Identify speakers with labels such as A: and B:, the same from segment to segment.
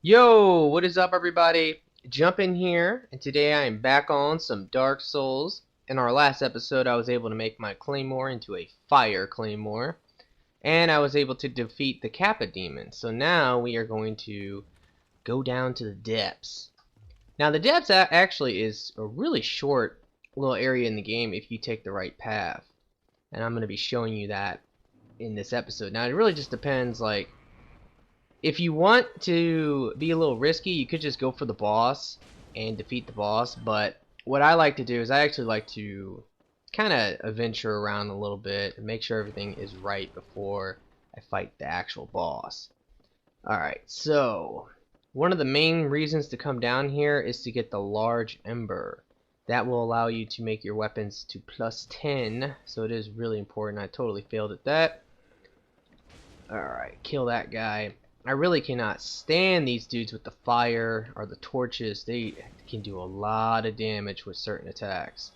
A: Yo, what is up everybody? Jump in here, and today I am back on some Dark Souls. In our last episode I was able to make my claymore into a fire claymore, and I was able to defeat the Kappa demon. So now we are going to go down to the depths. Now the depths actually is a really short little area in the game if you take the right path. And I'm going to be showing you that in this episode. Now it really just depends, like, if you want to be a little risky, you could just go for the boss and defeat the boss, but what I like to do is I actually like to kind of adventure around a little bit and make sure everything is right before I fight the actual boss. Alright, so one of the main reasons to come down here is to get the large ember. That will allow you to make your weapons to +10, so it is really important. I totally failed at that. Alright, kill that guy. I really cannot stand these dudes with the fire or the torches. They can do a lot of damage with certain attacks.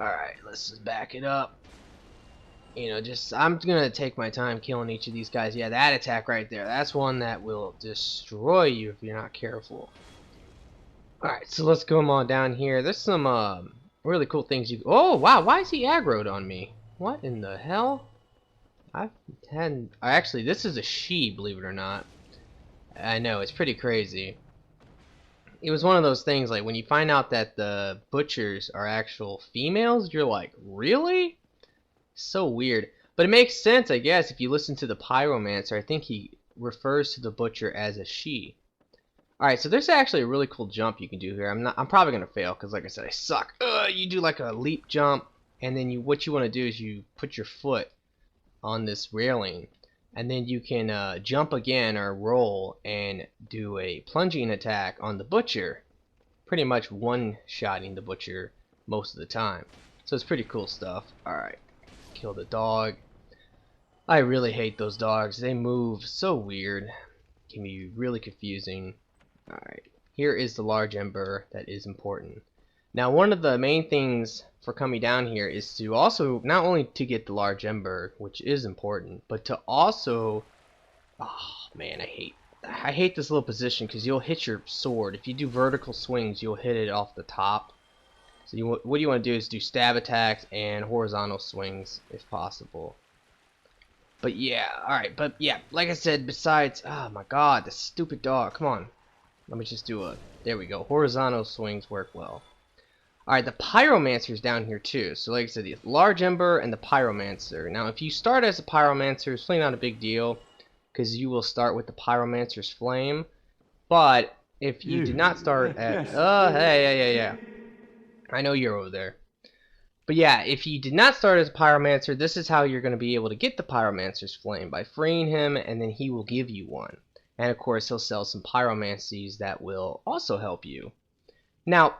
A: Alright, let's just back it up. I'm gonna take my time killing each of these guys. Yeah, that attack right there, that's one that will destroy you if you're not careful. Alright, so let's go on down here. There's some really cool things you... Oh, wow, why is he aggroed on me? What in the hell? Actually, this is a she, believe it or not. I know, it's pretty crazy. It was one of those things, like, when you find out that the butchers are actual females, you're like, really? So weird. But it makes sense, I guess, if you listen to the Pyromancer. I think he refers to the butcher as a she. Alright, so there's actually a really cool jump you can do here. I'm probably gonna fail, because like I said, I suck. You do like a leap jump, and then what you want to do is you put your foot on this railing, and then you can jump again or roll and do a plunging attack on the butcher, pretty much one-shotting the butcher most of the time. So it's pretty cool stuff. Alright, kill the dog. I really hate those dogs. They move so weird. Can be really confusing. Alright, here is the large ember that is important. Now, one of the main things for coming down here is to also, not only to get the large ember, which is important, but to also, oh man, I hate this little position, because you'll hit your sword. If you do vertical swings, you'll hit it off the top. So what you want to do is do stab attacks and horizontal swings if possible. But yeah, alright, but yeah, like I said, besides, oh my god, this stupid dog, come on. Let me just do there we go, horizontal swings work well. Alright, the Pyromancer is down here too. So like I said, the large ember and the Pyromancer. Now if you start as a Pyromancer, it's really not a big deal, because you will start with the Pyromancer's flame. But if you did not start at... hey, yeah. I know you're over there. But yeah, if you did not start as a Pyromancer, this is how you're going to be able to get the Pyromancer's flame, by freeing him, and then he will give you one. And of course he'll sell some Pyromancies that will also help you. Now,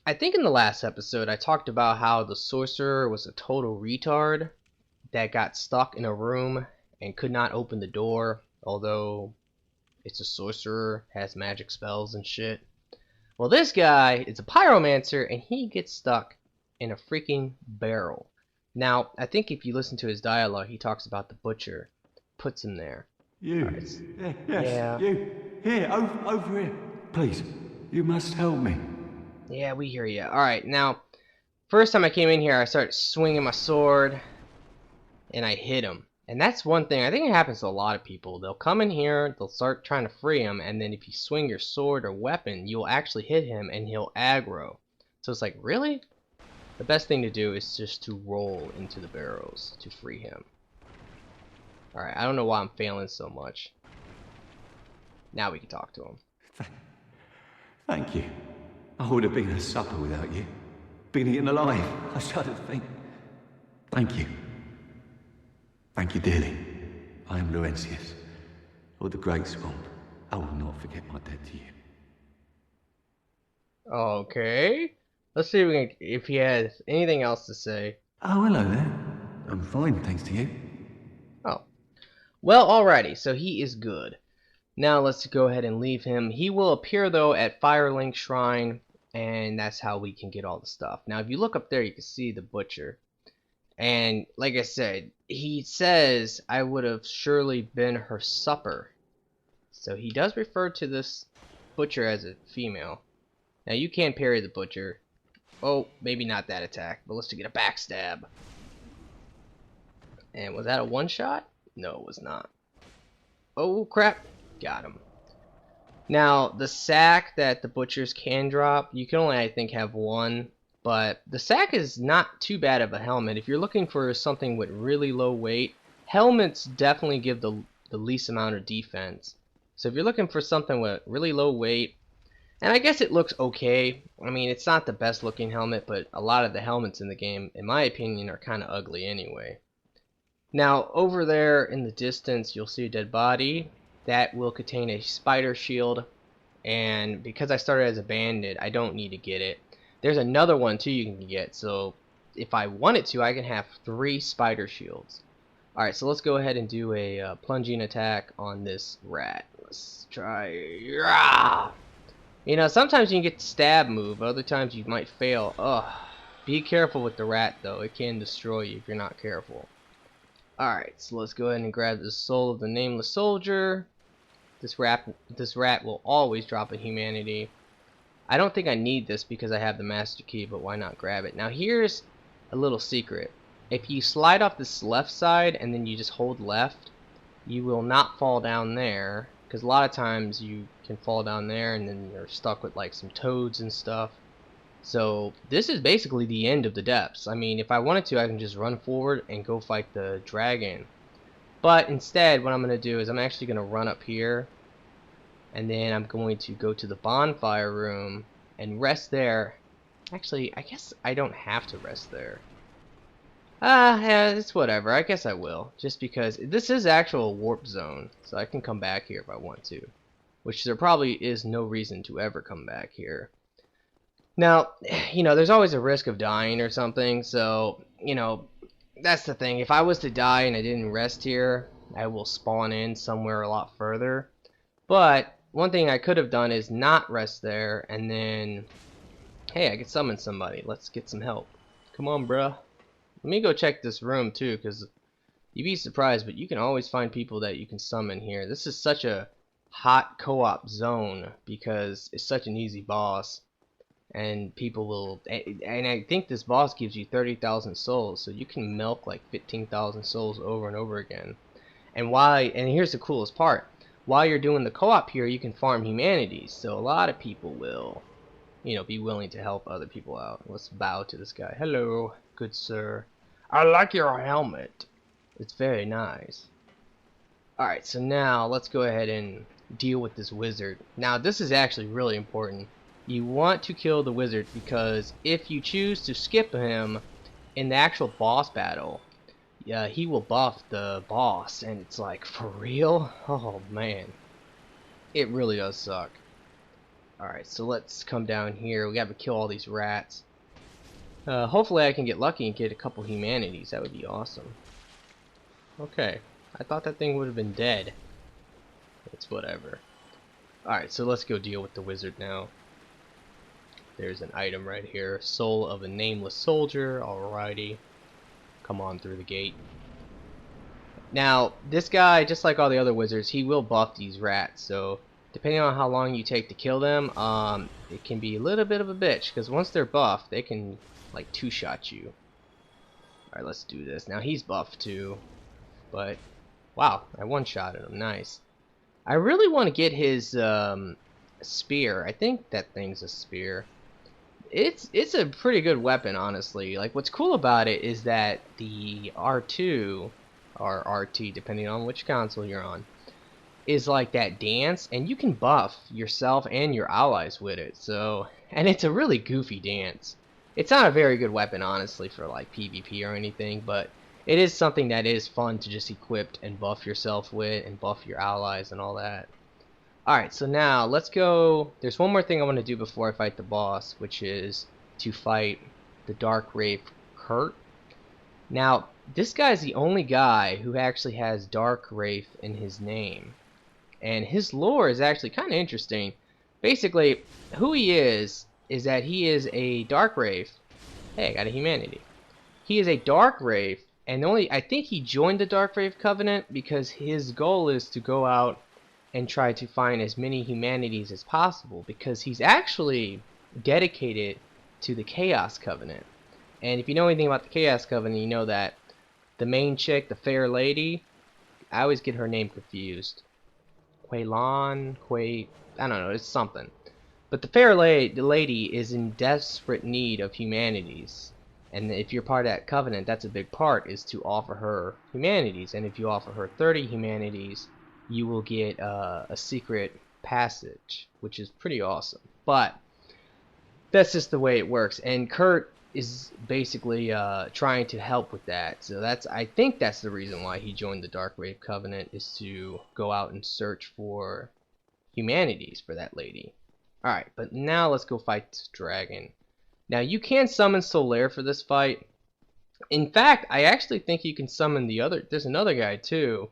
A: I think in the last episode I talked about how the sorcerer was a total retard that got stuck in a room and could not open the door, although it's a sorcerer, has magic spells and shit. Well, this guy is a Pyromancer and he gets stuck in a freaking barrel. Now, I think if you listen to his dialogue, he talks about the butcher puts him there.
B: You,
A: Right.
B: yes,
A: Yeah.
B: you, here, over here. Please, you must help me.
A: Yeah, we hear you. Alright, now, first time I came in here, I started swinging my sword, and I hit him. And that's one thing, I think it happens to a lot of people. They'll come in here, they'll start trying to free him, and then if you swing your sword or weapon, you'll actually hit him, and he'll aggro. So it's like, really? The best thing to do is just to roll into the barrels to free him. Alright, I don't know why I'm failing so much. Now we can talk to him.
B: Thank you. I would have been a supper without you. Been eaten alive, I shudder to think. Thank you. Thank you dearly. I am Laurentius, of the Great Swamp. I will not forget my debt to you.
A: Okay. Let's see if he has anything else to say.
B: Oh, hello there. I'm fine, thanks to you.
A: Oh. Well, alrighty, so he is good. Now let's go ahead and leave him. He will appear though at Firelink Shrine, and that's how we can get all the stuff. Now if you look up there, you can see the butcher. And like I said, he says I would have surely been her supper. So he does refer to this butcher as a female. Now you can parry the butcher. Oh, maybe not that attack, but let's get a backstab. And was that a one shot? No, it was not. Oh crap, got him. Now the sack that the butchers can drop, you can only I think have one, but the sack is not too bad of a helmet. If you're looking for something with really low weight, helmets definitely give the least amount of defense. So if you're looking for something with really low weight, and I guess it looks okay. I mean, it's not the best looking helmet, but a lot of the helmets in the game, in my opinion, are kind of ugly anyway. Now, over there in the distance, you'll see a dead body. That will contain a spider shield, and because I started as a bandit, I don't need to get it. There's another one too you can get, so if I wanted to, I can have 3 spider shields. Alright, so let's go ahead and do a plunging attack on this rat. Let's try. Rah! You know, sometimes you can get the stab move, other times you might fail. Ugh. Be careful with the rat though, it can destroy you if you're not careful. Alright, so let's go ahead and grab the soul of the nameless soldier. This rat will always drop a humanity. I don't think I need this because I have the master key, but why not grab it? Now here's a little secret. If you slide off this left side and then you just hold left, you will not fall down there, because a lot of times you can fall down there and then you're stuck with like some toads and stuff. So this is basically the end of the depths. I mean, if I wanted to, I can just run forward and go fight the dragon. But instead, what I'm going to do is I'm actually going to run up here, and then I'm going to go to the bonfire room and rest there. Actually, I guess I don't have to rest there. Yeah, it's whatever. I guess I will, just because this is actual warp zone, so I can come back here if I want to. Which there probably is no reason to ever come back here. Now, you know, there's always a risk of dying or something, so, you know, that's the thing. If I was to die and I didn't rest here, I will spawn in somewhere a lot further. But one thing I could have done is not rest there, and then, hey, I could summon somebody. Let's get some help. Come on, bruh. Let me go check this room, too, because you'd be surprised, but you can always find people that you can summon here. This is such a hot co-op zone because it's such an easy boss. And people will, and I think this boss gives you 30,000 souls, so you can milk like 15,000 souls over and over again. And here's the coolest part, while you're doing the co-op here, you can farm humanities, so a lot of people will, you know, be willing to help other people out. Let's bow to this guy. Hello, good sir. I like your helmet. It's very nice. Alright, so now let's go ahead and deal with this wizard. Now this is actually really important. You want to kill the wizard because if you choose to skip him in the actual boss battle, he will buff the boss, and it's like, for real? Oh man, it really does suck. Alright, so let's come down here. We gotta kill all these rats. Hopefully I can get lucky and get a couple humanities. That would be awesome. Okay, I thought that thing would have been dead. It's whatever. Alright, so let's go deal with the wizard now. There's an item right here. Soul of a nameless soldier. Alrighty. Come on through the gate. Now, this guy, just like all the other wizards, he will buff these rats. So, depending on how long you take to kill them, it can be a little bit of a bitch. Because once they're buffed, they can, like, two-shot you. Alright, let's do this. Now, he's buffed too. But, wow, I one-shotted him. Nice. I really want to get his spear. I think that thing's a spear. It's a pretty good weapon, honestly. Like, what's cool about it is that the R2 or RT, depending on which console you're on, is like that dance, and you can buff yourself and your allies with it. So, and it's a really goofy dance. It's not a very good weapon, honestly, for like PvP or anything, but it is something that is fun to just equip and buff yourself with and buff your allies and all that. Alright, so now let's go. There's one more thing I want to do before I fight the boss, which is to fight the Dark Wraith Kurt. Now, this guy's the only guy who actually has Dark Wraith in his name. And his lore is actually kind of interesting. Basically, who he is that he is a Dark Wraith. Hey, I got a humanity. He is a Dark Wraith, and I think he joined the Dark Wraith Covenant because his goal is to go out and try to find as many humanities as possible, because he's actually dedicated to the Chaos Covenant. And if you know anything about the Chaos Covenant, you know that the main chick, the fair lady, I always get her name confused. Quaylon, I don't know, it's something. But the fair lady is in desperate need of humanities. And if you're part of that covenant, that's a big part, is to offer her humanities. And if you offer her 30 humanities, you will get a secret passage, which is pretty awesome. But that's just the way it works. And Kurt is basically trying to help with that. So I think that's the reason why he joined the Darkwave Covenant, is to go out and search for humanities for that lady. Alright, but now let's go fight this dragon. Now you can summon Solaire for this fight. In fact, I actually think you can summon there's another guy too.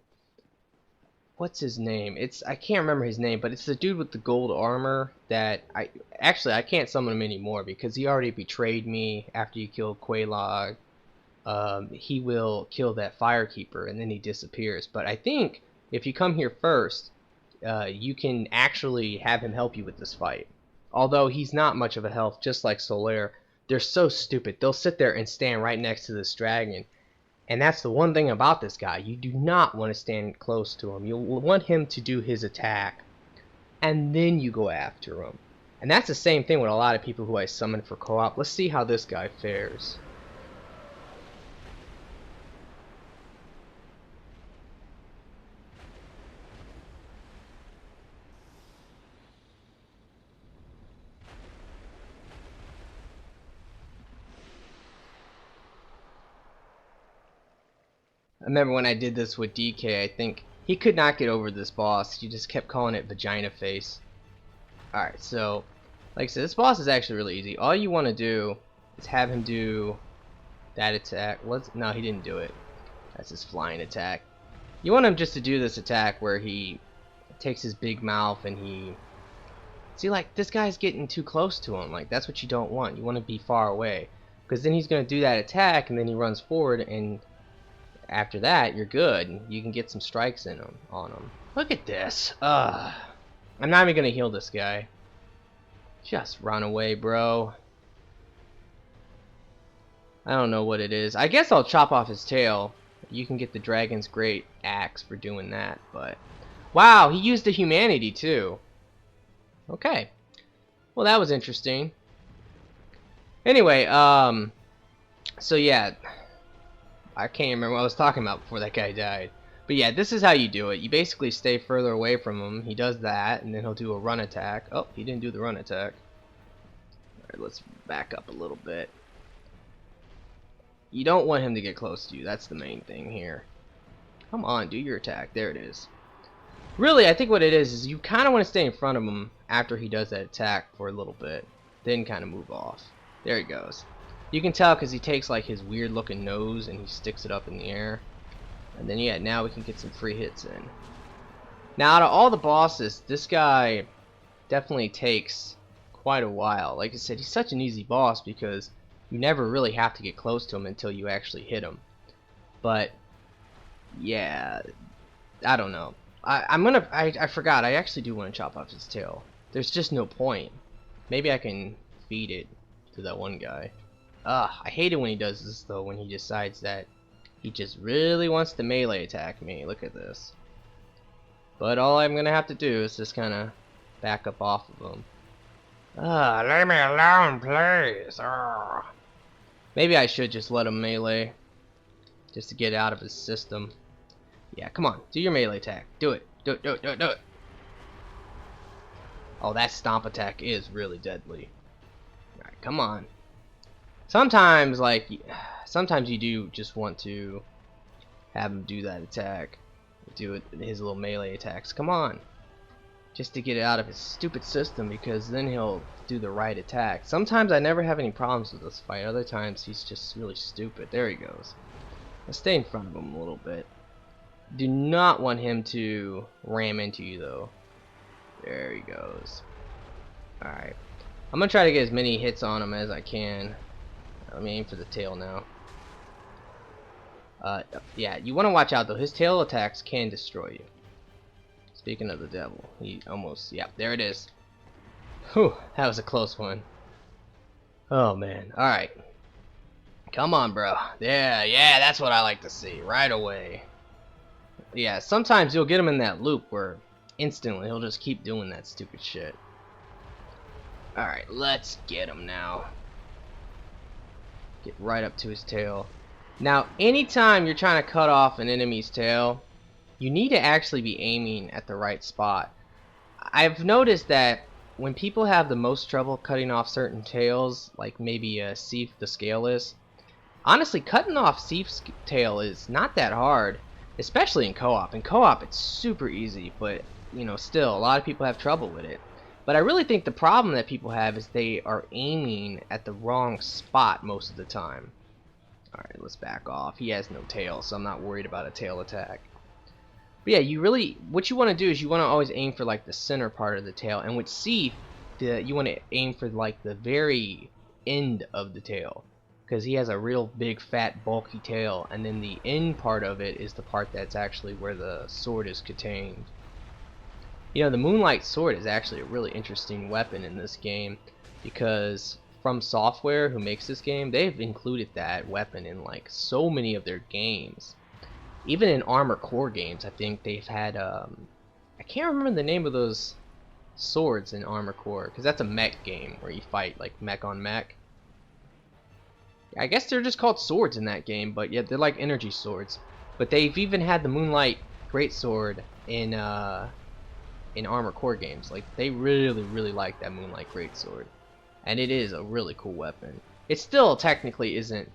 A: What's his name? I can't remember his name, but it's the dude with the gold armor that I can't summon him anymore because he already betrayed me after you killed Quelaag. He will kill that Firekeeper and then he disappears. But I think if you come here first, you can actually have him help you with this fight. Although he's not much of a help, just like Solaire. They're so stupid. They'll sit there and stand right next to this dragon. And that's the one thing about this guy. You do not want to stand close to him. You'll want him to do his attack, and then you go after him. And that's the same thing with a lot of people who I summon for co-op. Let's see how this guy fares. I remember when I did this with DK, I think he could not get over this boss. He just kept calling it Vagina Face. Alright, so, like I said, this boss is actually really easy. All you want to do is have him do that attack. No, he didn't do it. That's his flying attack. You want him just to do this attack where he takes his big mouth and he... See, like, this guy's getting too close to him. Like, that's what you don't want. You want to be far away. Because then he's going to do that attack and then he runs forward, and after that, you're good. You can get some strikes on him. Look at this. I'm not even going to heal this guy. Just run away, bro. I don't know what it is. I guess I'll chop off his tail. You can get the dragon's great axe for doing that, but... Wow, he used a humanity, too. Okay. Well, that was interesting. Anyway, so yeah... I can't remember what I was talking about before that guy died. But yeah, this is how you do it. You basically stay further away from him. He does that, and then he'll do a run attack. Oh, he didn't do the run attack. Alright, let's back up a little bit. You don't want him to get close to you. That's the main thing here. Come on, do your attack. There it is. Really, I think what it is you kind of want to stay in front of him after he does that attack for a little bit. Then kind of move off. There he goes. You can tell because he takes like his weird looking nose and he sticks it up in the air. And then yeah, now we can get some free hits in. Now out of all the bosses, this guy definitely takes quite a while. Like I said, he's such an easy boss because you never really have to get close to him until you actually hit him. But yeah, I don't know. I forgot, I actually do want to chop off his tail. There's just no point. Maybe I can feed it to that one guy. I hate it when he does this though, when he decides that he just really wants to melee attack me. Look at this. But all I'm gonna have to do is just kinda back up off of him. Leave me alone, please. Maybe I should just let him melee, just to get out of his system. Yeah, come on, do your melee attack. Do it. Do it, do it, do it, do it. Oh, that stomp attack is really deadly. Alright, come on. Sometimes you do just want to have him do that attack. Do his little melee attacks. Come on. Just to get it out of his stupid system, because then he'll do the right attack. Sometimes I never have any problems with this fight. Other times he's just really stupid. There he goes. Let's stay in front of him a little bit. Do not want him to ram into you though. There he goes. Alright. I'm gonna try to get as many hits on him as I can. Let me aim for the tail now. Yeah, you want to watch out though. His tail attacks can destroy you. Speaking of the devil, he almost, yeah, there it is. Whew, that was a close one. Oh man, alright. Come on, bro. Yeah, that's what I like to see, right away. Yeah, sometimes you'll get him in that loop where instantly he'll just keep doing that stupid shit. Alright, let's get him now. Get right up to his tail. Now, anytime you're trying to cut off an enemy's tail, you need to actually be aiming at the right spot. I've noticed that when people have the most trouble cutting off certain tails, like maybe Seif the Scaleless, honestly, cutting off Seif's tail is not that hard, especially in co-op. In co-op, it's super easy, but you know, still, a lot of people have trouble with it. But I really think the problem that people have is they are aiming at the wrong spot most of the time. Alright, let's back off. He has no tail, so I'm not worried about a tail attack. But yeah, you really, what you want to do is you want to always aim for like the center part of the tail. And with Seif, you want to aim for like the very end of the tail, because he has a real big fat bulky tail, and then the end part of it is the part that's actually where the sword is contained. You know, the Moonlight sword is actually a really interesting weapon in this game, because From Software, who makes this game, they've included that weapon in like so many of their games. Even in Armored Core games, I think they've had I can't remember the name of those swords in Armored Core, because that's a mech game where you fight like mech on mech. I guess they're just called swords in that game, but yeah, they're like energy swords. But they've even had the Moonlight Greatsword in Armored Core games. Like, they really like that Moonlight Greatsword, and it is a really cool weapon. It still technically isn't.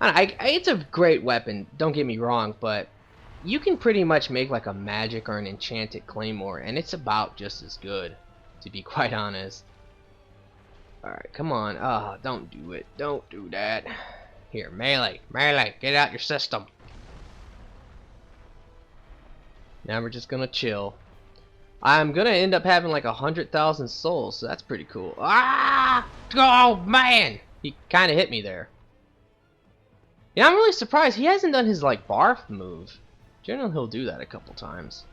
A: It's a great weapon, don't get me wrong, but you can pretty much make like a magic or an enchanted claymore, and it's about just as good, to be quite honest. Alright, come on. Oh, don't do it. Don't do that. Here, melee, get out your system. Now we're just gonna chill. I'm gonna end up having like 100,000 souls, so that's pretty cool. Ah! Oh man! He kinda hit me there. Yeah, I'm really surprised he hasn't done his like barf move. Generally he'll do that a couple times.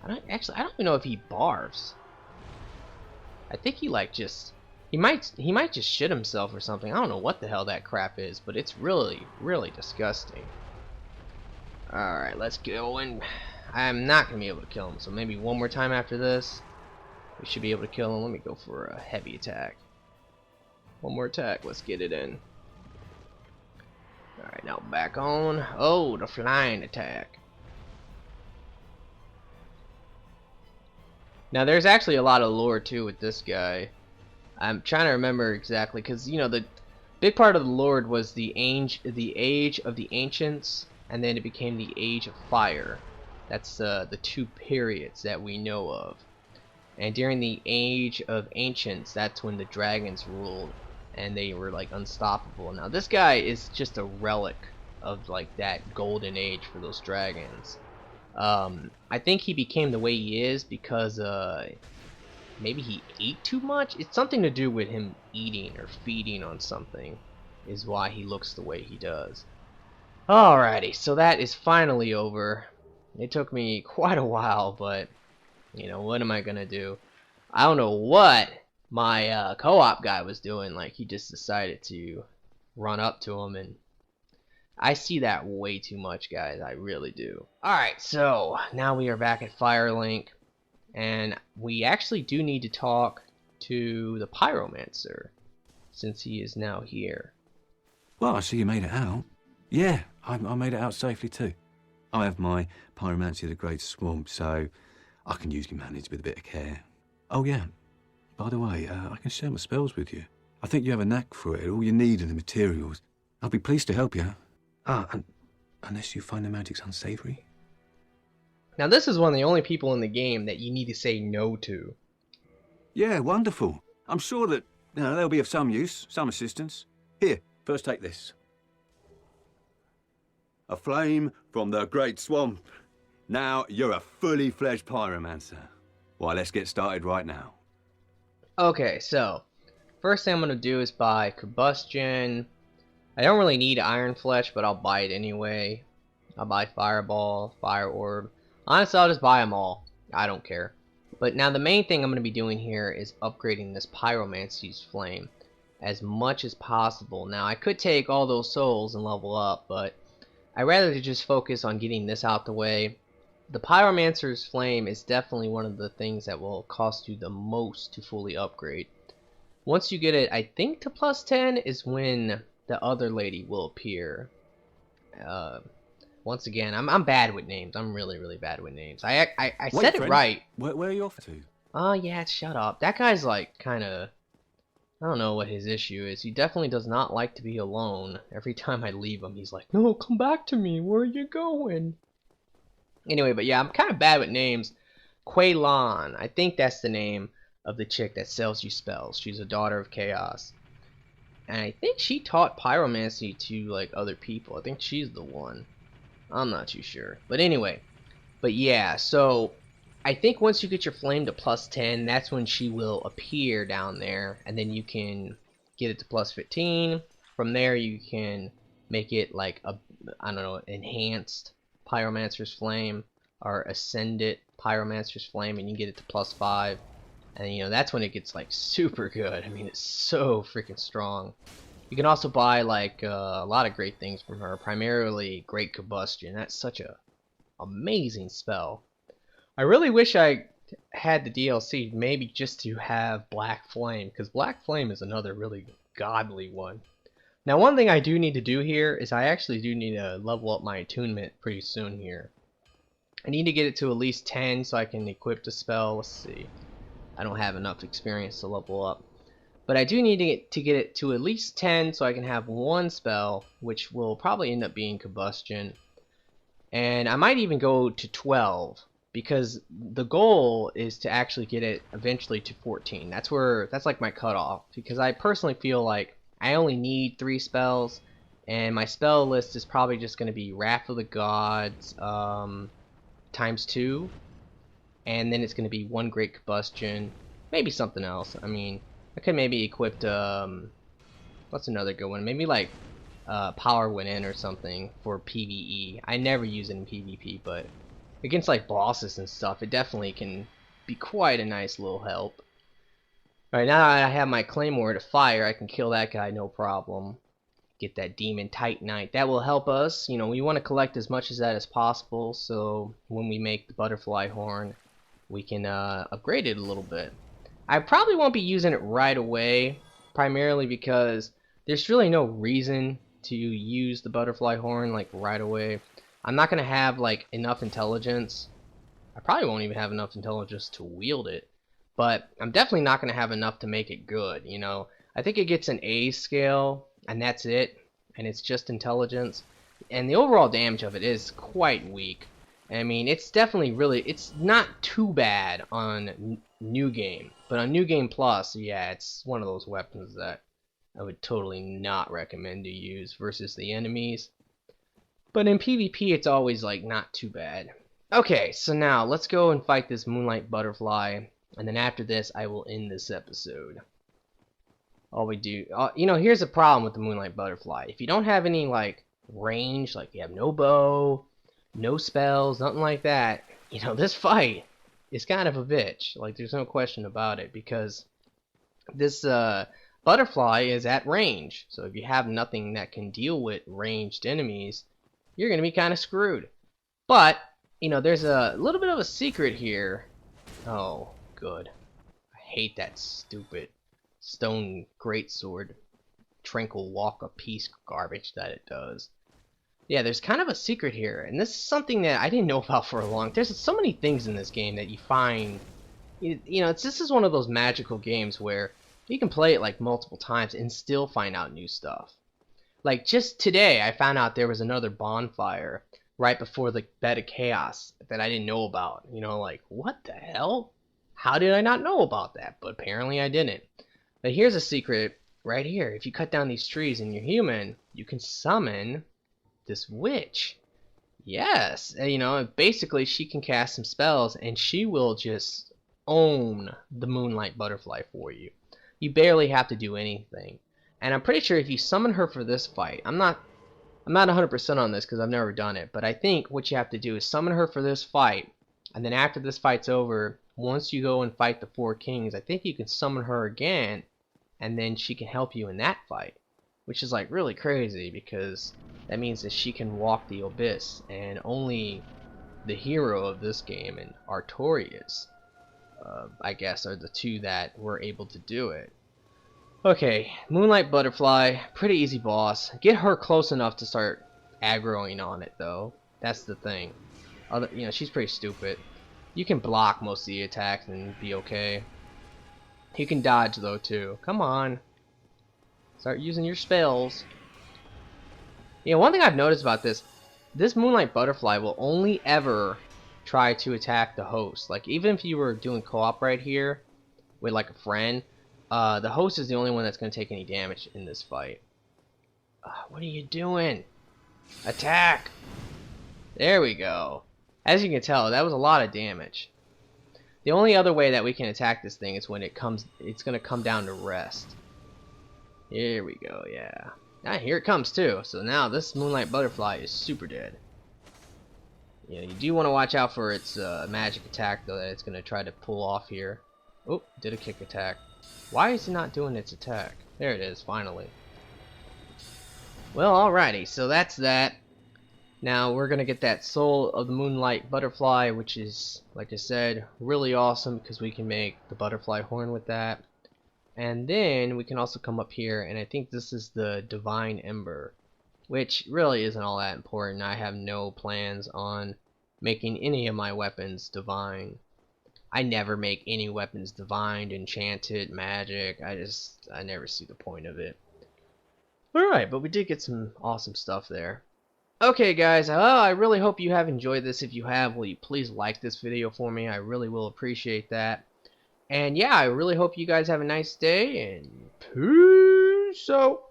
A: I don't even know if he barfs. I think he like just he might just shit himself or something. I don't know what the hell that crap is, but it's really disgusting. Alright, let's go, and I'm not gonna be able to kill him, so maybe one more time after this we should be able to kill him. Let me go for a heavy attack. One more attack, let's get it in. Alright, now back on. Oh, the flying attack. Now there's actually a lot of lore too with this guy. I'm trying to remember exactly, because you know the big part of the lore was the age of the ancients, and then it became the age of fire. That's the two periods that we know of. And during the age of ancients, that's when the dragons ruled, and they were like unstoppable. Now this guy is just a relic of like that golden age for those dragons. I think he became the way he is because maybe he ate too much. It's something to do with him eating or feeding on something is why he looks the way he does. Alrighty, so that is finally over. It took me quite a while, but you know, what am I gonna do? I don't know what my co-op guy was doing. Like, he just decided to run up to him, and I see that way too much, guys. I really do. Alright, so now we are back at Firelink, and we actually do need to talk to the Pyromancer, since he is now here.
B: Well, I see you made it out. Yeah, I made it out safely too. I have my Pyromancer the Great Swamp, so I can usually manage with a bit of care. Oh yeah, by the way, I can share my spells with you. I think you have a knack for it. All you need are the materials. I'll be pleased to help you. And unless you find the magic's unsavory.
A: Now this is one of the only people in the game that you need to say no to.
B: Yeah, wonderful. I'm sure that they'll be of some use, some assistance. Here, first take this. A flame from the Great Swamp. Now you're a fully fledged Pyromancer. Why, let's get started right now.
A: Okay, so first thing I'm gonna do is buy combustion. I don't really need iron flesh, but I'll buy it anyway. I'll buy fireball, fire orb. Honestly, I'll just buy them all. I don't care. But now the main thing I'm going to be doing here is upgrading this Pyromancer's Flame as much as possible. Now I could take all those souls and level up, but I'd rather just focus on getting this out the way. The Pyromancer's Flame is definitely one of the things that will cost you the most to fully upgrade. Once you get it, I think to plus 10 is when the other lady will appear. Once again, I'm bad with names. I'm really bad with names. I said it right.
B: Where are you off to?
A: Oh yeah, shut up. That guy's like kind of, I don't know what his issue is. He definitely does not like to be alone. Every time I leave him, he's like, no, come back to me. Where are you going? Anyway, but yeah, I'm kind of bad with names. Kuei Lan, I think that's the name of the chick that sells you spells. She's a daughter of chaos. And I think she taught pyromancy to like other people. I think she's the one. I'm not too sure. But anyway, but yeah, so I think once you get your flame to plus 10, that's when she will appear down there, and then you can get it to plus 15. From there you can make it like a, I don't know, enhanced Pyromancer's Flame or ascended Pyromancer's Flame, and you get it to plus 5. And you know, that's when it gets like super good. I mean, it's so freaking strong. You can also buy like a lot of great things from her, primarily Great Combustion. That's such a amazing spell. I really wish I had the DLC maybe just to have Black Flame, because Black Flame is another really godly one. Now one thing I do need to do here is I actually do need to level up my attunement pretty soon here. I need to get it to at least 10 so I can equip the spell. Let's see. I don't have enough experience to level up. But I do need to get it to at least 10 so I can have one spell, which will probably end up being Combustion. And I might even go to 12, because the goal is to actually get it eventually to 14. That's like my cutoff, because I personally feel like I only need 3 spells, and my spell list is probably just going to be Wrath of the Gods times 2, and then it's going to be 1 Great Combustion, maybe something else. I mean, I could maybe equip what's another good one? Maybe like Power Within or something for PvE. I never use it in PvP, but against like bosses and stuff, it definitely can be quite a nice little help. Alright, now I have my Claymore to fire, I can kill that guy no problem. Get that Demon Titanite. That will help us. You know, we want to collect as much of that as possible, so when we make the Butterfly Horn, we can upgrade it a little bit. I probably won't be using it right away, primarily because there's really no reason to use the Butterfly Horn like right away. I'm not going to have like enough intelligence. I probably won't even have enough intelligence to wield it, but I'm definitely not going to have enough to make it good, you know. I think it gets an A scale, and that's it, and it's just intelligence, and the overall damage of it is quite weak. I mean, it's definitely it's not too bad on New Game, but on New Game Plus, yeah, it's one of those weapons that I would totally not recommend to use versus the enemies. But in PvP, it's always like not too bad. Okay, so now let's go and fight this Moonlight Butterfly, and then after this, I will end this episode. All we do, you know, here's the problem with the Moonlight Butterfly. If you don't have any like range, like you have no bow, no spells, nothing like that, you know, this fight is kind of a bitch. Like, there's no question about it, because this butterfly is at range. So if you have nothing that can deal with ranged enemies, you're gonna be kind of screwed. But you know, there's a little bit of a secret here. Oh, good. I hate that stupid stone greatsword, tranquil walk of peace garbage that it does. Yeah, there's kind of a secret here, and this is something that I didn't know about for a long. There's so many things in this game that you find. You know, this is one of those magical games where you can play it like multiple times and still find out new stuff. Like just today, I found out there was another bonfire right before the bed of chaos that I didn't know about. You know, like, what the hell? How did I not know about that? But apparently I didn't. But here's a secret right here. If you cut down these trees and you're human, you can summon this witch. Yes, and, you know, basically she can cast some spells and she will just own the Moonlight Butterfly for you. You barely have to do anything. And I'm pretty sure if you summon her for this fight, I'm not 100% on this because I've never done it, but I think what you have to do is summon her for this fight, And then after this fight's over, once you go and fight the four kings, I think you can summon her again, and then she can help you in that fight, which is like really crazy because that means that she can walk the abyss, and only the hero of this game and Artorias, I guess, are the two that were able to do it. Okay, Moonlight Butterfly, pretty easy boss. Get her close enough to start aggroing on it, though. That's the thing. She's pretty stupid. You can block most of the attacks and be okay. You can dodge, though, too. Come on. Start using your spells. One thing I've noticed about this Moonlight Butterfly will only ever try to attack the host. Like, even if you were doing co-op right here with, like, a friend, the host is the only one that's going to take any damage in this fight. What are you doing? Attack! There we go. As you can tell, that was a lot of damage. The only other way that we can attack this thing is when it's going to come down to rest. Here we go, yeah. Ah, here it comes too. So now this Moonlight Butterfly is super dead. You do want to watch out for its magic attack, though, that it's going to try to pull off here. Oh, did a kick attack. Why is it not doing its attack? There it is, finally. Well, alrighty, so that's that. Now we're gonna get that Soul of the Moonlight Butterfly, which is, like I said, really awesome because we can make the butterfly horn with that. And then we can also come up here, and I think this is the Divine Ember, which really isn't all that important. I have no plans on making any of my weapons divine. I never make any weapons divine, enchanted, magic. I never see the point of it. Alright, but we did get some awesome stuff there. Okay guys, I really hope you have enjoyed this. If you have, will you please like this video for me? I really will appreciate that. And yeah, I really hope you guys have a nice day, and peace out.